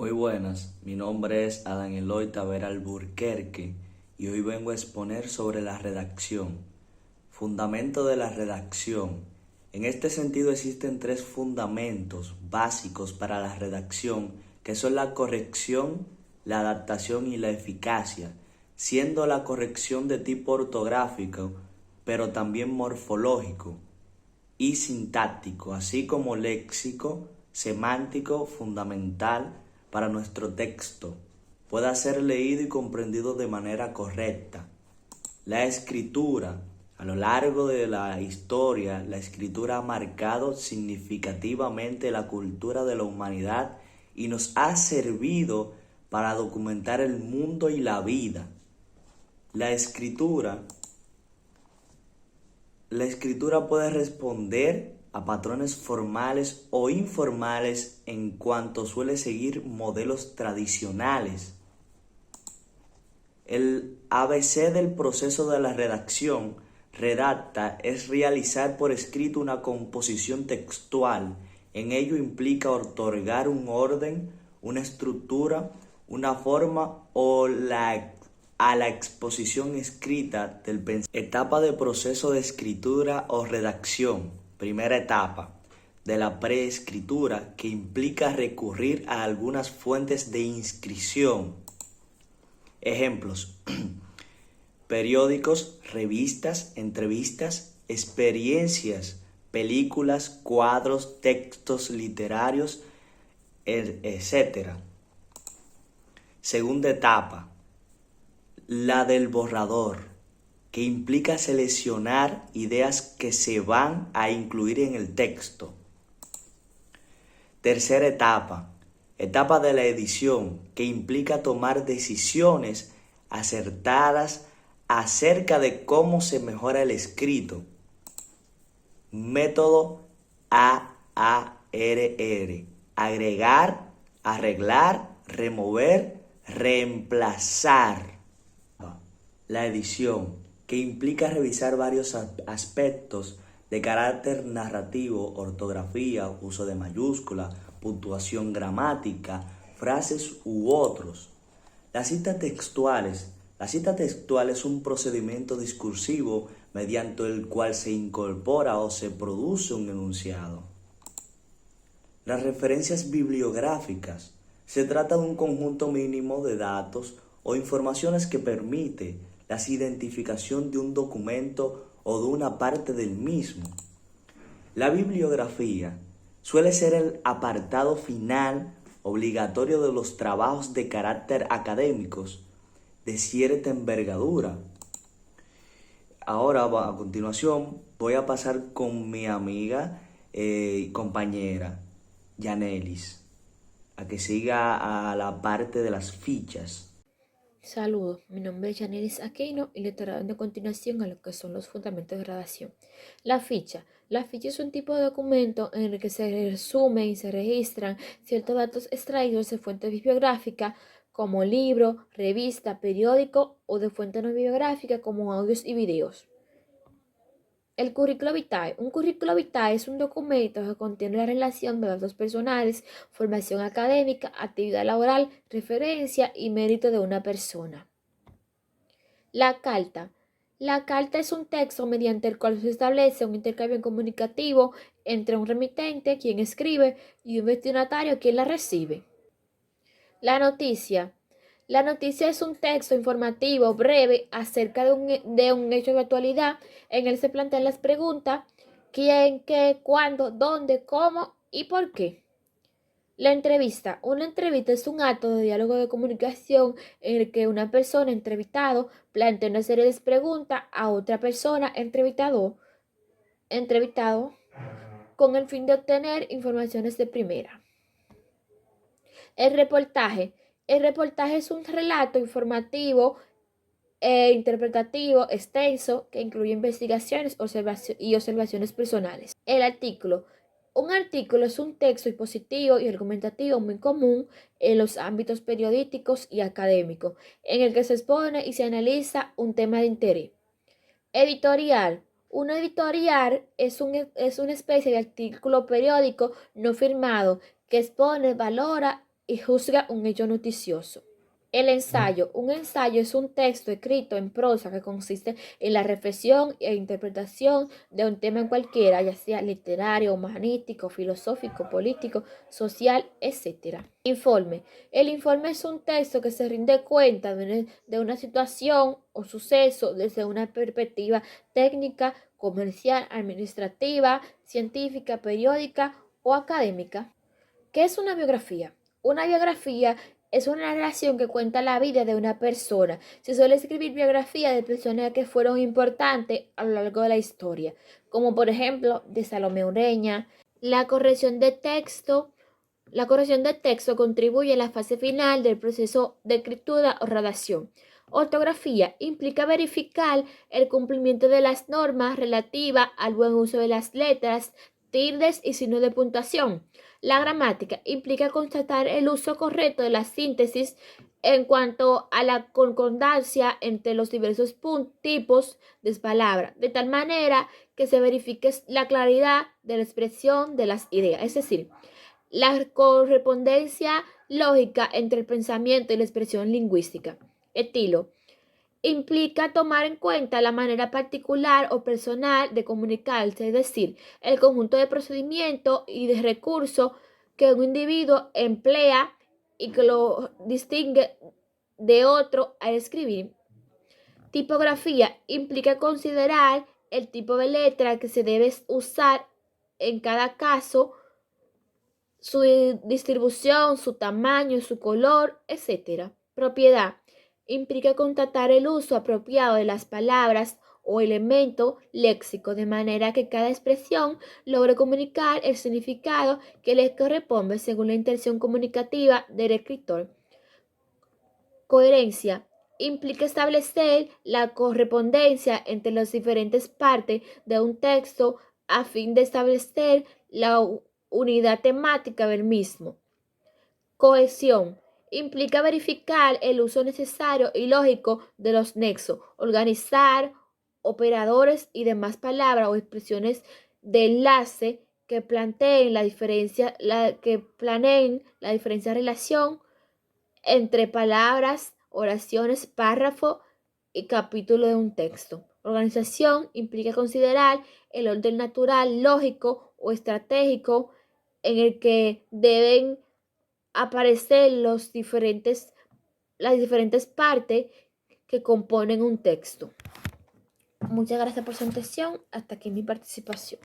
Muy buenas, mi nombre es Adán Eloy Tavera Alburquerque y hoy vengo a exponer sobre la redacción. Fundamento de la redacción. En este sentido existen tres fundamentos básicos para la redacción, que son la corrección, la adaptación y la eficacia, siendo la corrección de tipo ortográfico, pero también morfológico y sintáctico, así como léxico, semántico, fundamental para nuestro texto pueda ser leído y comprendido de manera correcta. La escritura. A lo largo de la historia, la escritura ha marcado significativamente la cultura de la humanidad y nos ha servido para documentar el mundo y la vida. La escritura La escritura puede responder a patrones formales o informales en cuanto suele seguir modelos tradicionales. El ABC del proceso de la redacción, redacta, es realizar por escrito una composición textual. En ello implica otorgar un orden, una estructura, una forma a la exposición escrita del pensamiento. Etapa de proceso de escritura o redacción. Primera etapa de la preescritura, que implica recurrir a algunas fuentes de inscripción. Ejemplos: periódicos, revistas, entrevistas, experiencias, películas, cuadros, textos literarios, etc. Segunda etapa, la del borrador, que implica seleccionar ideas que se van a incluir en el texto. Tercera etapa, etapa de la edición, que implica tomar decisiones acertadas acerca de cómo se mejora el escrito. Método AARR: agregar, arreglar, remover, reemplazar. La edición, que implica revisar varios aspectos de carácter narrativo, ortografía, uso de mayúscula, puntuación, gramática, frases u otros. Las citas textuales. La cita textual es un procedimiento discursivo mediante el cual se incorpora o se produce un enunciado. Las referencias bibliográficas. Se trata de un conjunto mínimo de datos o informaciones que permite la identificación de un documento o de una parte del mismo. La bibliografía suele ser el apartado final obligatorio de los trabajos de carácter académicos de cierta envergadura. Ahora, a continuación, voy a pasar con mi amiga y compañera Yanelis a que siga a la parte de las fichas. Saludos, mi nombre es Yanelis Aquino y le estaré dando continuación a lo que son los fundamentos de redacción. La ficha. La ficha es un tipo de documento en el que se resumen y se registran ciertos datos extraídos de fuentes bibliográficas como libro, revista, periódico o de fuente no bibliográfica como audios y videos. El currículo vitae. Un currículo vitae es un documento que contiene la relación de datos personales, formación académica, actividad laboral, referencia y mérito de una persona. La carta. La carta es un texto mediante el cual se establece un intercambio comunicativo entre un remitente, quien escribe, y un destinatario, quien la recibe. La noticia. La noticia es un texto informativo breve acerca de un hecho de actualidad en el que se plantean las preguntas: quién, qué, cuándo, dónde, cómo y por qué. La entrevista. Una entrevista es un acto de diálogo de comunicación en el que una persona entrevistado plantea una serie de preguntas a otra persona entrevistado con el fin de obtener informaciones de primera. El reportaje. El reportaje es un relato informativo e interpretativo extenso que incluye investigaciones y observaciones personales. El artículo. Un artículo es un texto expositivo y argumentativo muy común en los ámbitos periodísticos y académicos, en el que se expone y se analiza un tema de interés. Editorial. Una editorial es una especie de artículo periódico no firmado que expone, valora y juzga un hecho noticioso. El ensayo. Un ensayo es un texto escrito en prosa que consiste en la reflexión e interpretación de un tema en cualquiera, ya sea literario, humanístico, filosófico, político, social, etc. Informe. El informe es un texto que se rinde cuenta de una situación o suceso desde una perspectiva técnica, comercial, administrativa, científica, periódica o académica. ¿Qué es una biografía? Una biografía es una narración que cuenta la vida de una persona. Se suele escribir biografía de personas que fueron importantes a lo largo de la historia, como por ejemplo de Salomé Ureña. La corrección de texto. La corrección de texto contribuye a la fase final del proceso de escritura o redacción. Ortografía implica verificar el cumplimiento de las normas relativas al buen uso de las letras, tildes y signos de puntuación. La gramática implica constatar el uso correcto de la síntesis en cuanto a la concordancia entre los diversos tipos de palabras, de tal manera que se verifique la claridad de la expresión de las ideas. Es decir, la correspondencia lógica entre el pensamiento y la expresión lingüística. Estilo. Implica tomar en cuenta la manera particular o personal de comunicarse, es decir, el conjunto de procedimientos y de recursos que un individuo emplea y que lo distingue de otro al escribir. Tipografía implica considerar el tipo de letra que se debe usar en cada caso, su distribución, su tamaño, su color, etc. Propiedad implica constatar el uso apropiado de las palabras o elemento léxico, de manera que cada expresión logre comunicar el significado que le corresponde según la intención comunicativa del escritor. Coherencia implica establecer la correspondencia entre las diferentes partes de un texto a fin de establecer la unidad temática del mismo. Cohesión implica verificar el uso necesario y lógico de los nexos, organizar operadores y demás palabras o expresiones de enlace que planeen la diferencia, relación entre palabras, oraciones, párrafo y capítulo de un texto. Organización implica considerar el orden natural, lógico o estratégico en el que deben aparecer las diferentes partes que componen un texto. Muchas gracias por su atención. Hasta aquí mi participación.